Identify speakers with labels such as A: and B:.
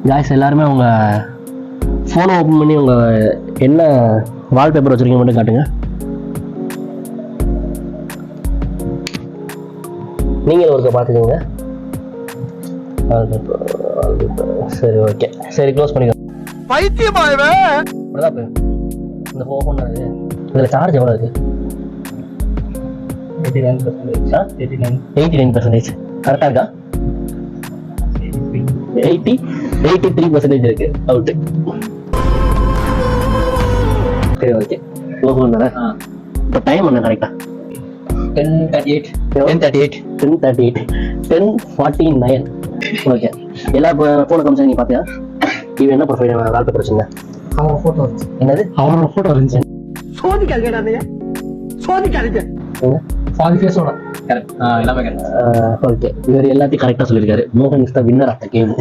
A: Guys எல்லாருமே உங்கள் ஃபோனை ஓப்பன் பண்ணி உங்கள் என்ன வால்பேப்பர் வச்சுருக்கீங்க மட்டும் காட்டுங்க. நீங்கள் ஒருக்க பார்த்துக்கோங்க. சரி ஓகே, சரி க்ளோஸ் பண்ணிக்கோ. பிரதாப், இந்த ஃபோன் இதில் சார்ஜ் எவ்வளோ இருக்குது? 89%. கரெக்டாக இருக்கா? 83% இருக்கு. அவுட்டு. சரி ஓகே, க்ளோஸ் பண்ணானே. இப்போ டைம் என்ன கரெக்டா? 10:49. ஓகே, எல்லா ஃபோனை கமிச்சு நீ பார்த்தியா? இவன் என்ன ப்ரொஃபைல் வால்பேப்பர் வச்சுங்க?
B: அவரோட ஃபோட்டோ இருந்துச்சு.
A: என்னது? அவரோட ஃபோட்டோ இருந்துச்சு.
B: சோதிக்காதீங்க. பாதி ஃபேஸோட கரெக்ட். எல்லாமே கரெக்ட்.
A: ஓகே, இவர் எல்லாத்தையும் கரெக்டாக சொல்லியிருக்காரு. மோகன் is the winner of the game.